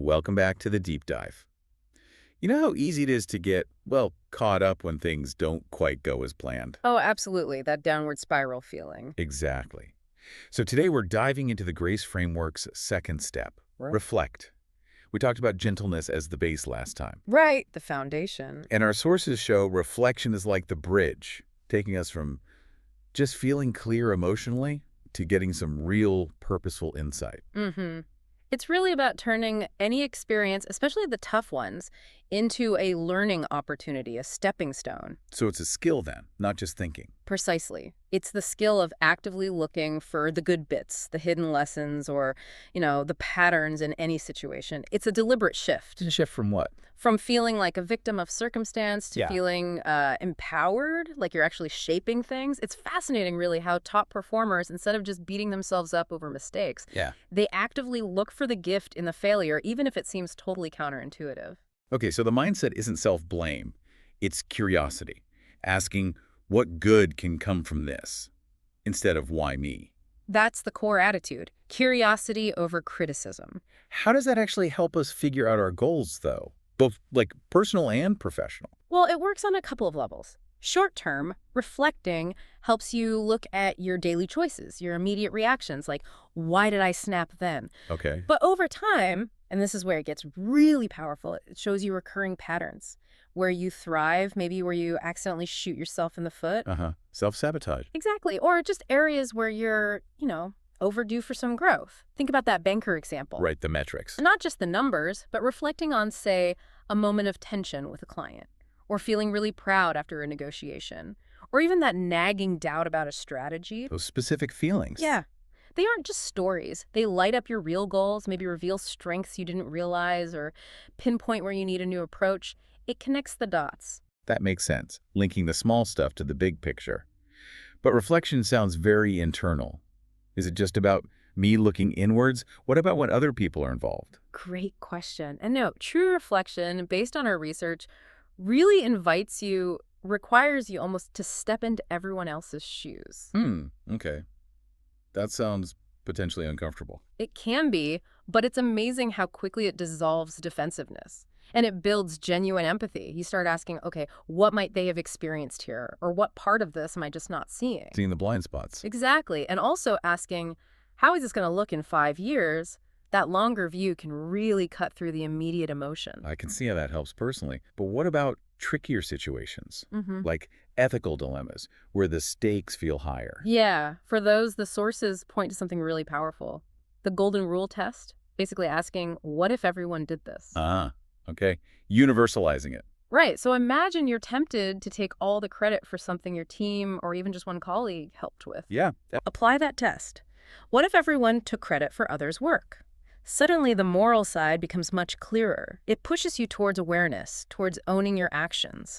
Welcome back to the deep dive. You know how easy it is to get, well, caught up when things don't quite go as planned? Oh, absolutely. That downward spiral feeling. Exactly. So today we're diving into the Grace Framework's second step, Right. reflect. We talked about gentleness as the base last time. Right. The foundation. And our sources show reflection is like the bridge, taking us from just feeling clear emotionally to getting some real purposeful insight. Mm-hmm. It's really about turning any experience, especially the tough ones, into a learning opportunity, a stepping stone. So it's a skill then, not just thinking. Precisely. It's the skill of actively looking for the good bits, the hidden lessons, or, the patterns in any situation. It's a deliberate shift A shift from what? from feeling like a victim of circumstance to Yeah. feeling empowered, like you're actually shaping things. It's fascinating, really, how top performers, instead of just beating themselves up over mistakes, Yeah. they actively look for the gift in the failure, even if it seems totally counterintuitive. Okay, so the mindset isn't self-blame. It's curiosity, asking what good can come from this instead of why me. That's the core attitude, curiosity over criticism. How does that actually help us figure out our goals, though? Both like personal and professional. Well, it works on a couple of levels. Short term, reflecting helps you look at your daily choices, your immediate reactions, like, why did I snap then? Okay. But over time, and this is where it gets really powerful, it shows you recurring patterns where you thrive, maybe where you accidentally shoot yourself in the foot. Uh-huh. Self-sabotage. Exactly. Or just areas where you're, overdue for some growth. Think about that banker example. Right, the metrics. Not just the numbers, but reflecting on, say, a moment of tension with a client, or feeling really proud after a negotiation, or even that nagging doubt about a strategy. Those specific feelings. Yeah. They aren't just stories. They light up your real goals, maybe reveal strengths you didn't realize, or pinpoint where you need a new approach. It connects the dots. That makes sense, linking the small stuff to the big picture. But reflection sounds very internal. Is it just about me looking inwards? What about when other people are involved? Great question. And no, true reflection, based on our research, really requires you almost to step into everyone else's shoes. Okay. That sounds potentially uncomfortable. It can be, but it's amazing how quickly it dissolves defensiveness. And it builds genuine empathy. You start asking, okay, what might they have experienced here? Or what part of this am I just not seeing? Seeing the blind spots. Exactly. And also asking, how is this going to look in 5 years? That longer view can really cut through the immediate emotion. I can see how that helps personally. But what about trickier situations, Mm-hmm. like ethical dilemmas, where the stakes feel higher? Yeah, for those, the sources point to something really powerful. The golden rule test, basically asking, what if everyone did this? Okay. Universalizing it. Right, so imagine you're tempted to take all the credit for something your team or even just one colleague helped with. Yeah. Apply that test. What if everyone took credit for others' work? Suddenly, the moral side becomes much clearer. It pushes you towards awareness, towards owning your actions.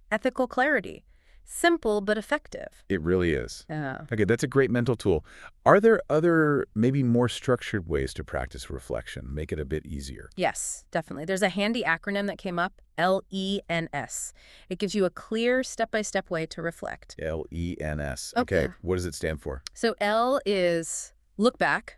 Ethical clarity. Simple but effective. It really is. Yeah. Okay, that's a great mental tool. Are there other, maybe more structured ways to practice reflection, make it a bit easier? Yes, definitely. There's a handy acronym that came up, LENS. It gives you a clear step-by-step way to reflect. LENS. Okay. Okay, what does it stand for? So L is look back,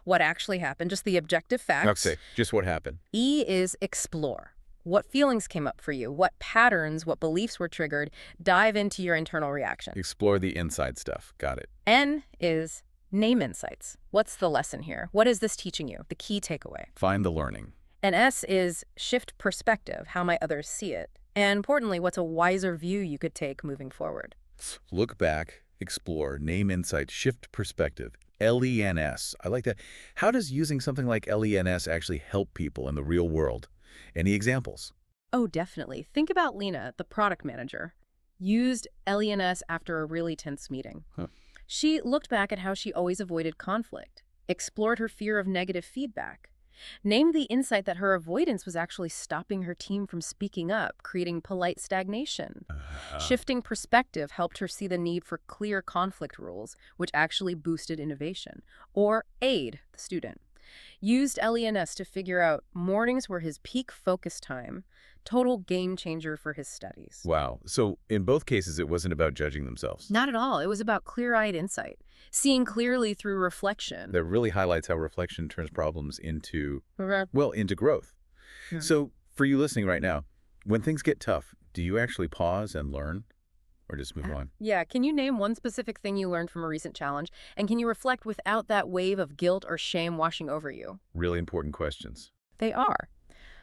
what actually happened, just the objective facts. Okay, just what happened. E is explore. What feelings came up for you? What patterns, what beliefs were triggered? Dive into your internal reaction. Explore the inside stuff. Got it. N is name insights. What's the lesson here? What is this teaching you? The key takeaway. Find the learning. And S is shift perspective. How might others see it? And importantly, what's a wiser view you could take moving forward? Look back, explore, name insight, shift perspective. LENS. I like that. How does using something like LENS actually help people in the real world? Any examples? Oh, definitely. Think about Lena, the product manager. Used LENS after a really tense meeting. She looked back at how she always avoided conflict, explored her fear of negative feedback, named the insight that her avoidance was actually stopping her team from speaking up, creating polite stagnation. Shifting perspective helped her see the need for clear conflict rules, which actually boosted innovation. Or aid the student. Used LENS to figure out mornings were his peak focus time, total game changer for his studies. Wow. So in both cases, it wasn't about judging themselves. Not at all. It was about clear-eyed insight, seeing clearly through reflection. That really highlights how reflection turns problems into, Correct. well, into growth. Yeah. So for you listening right now, when things get tough, do you actually pause and learn or just move on? Yeah, can you name one specific thing you learned from a recent challenge? And can you reflect without that wave of guilt or shame washing over you? Really important questions. They are.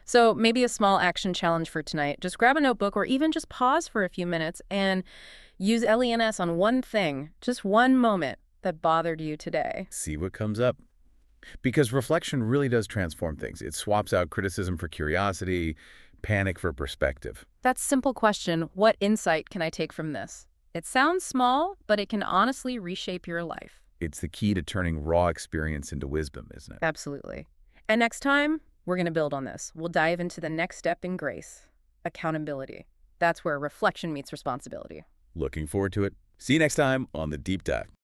So maybe a small action challenge for tonight. Just grab a notebook or even just pause for a few minutes and use LENS on one thing, just one moment that bothered you today. See what comes up. Because reflection really does transform things. It swaps out criticism for curiosity, panic for perspective. That simple question, what insight can I take from this? It sounds small, but it can honestly reshape your life. It's the key to turning raw experience into wisdom, isn't it? Absolutely. And next time, we're going to build on this. We'll dive into the next step in grace, accountability. That's where reflection meets responsibility. Looking forward to it. See you next time on The Deep Dive.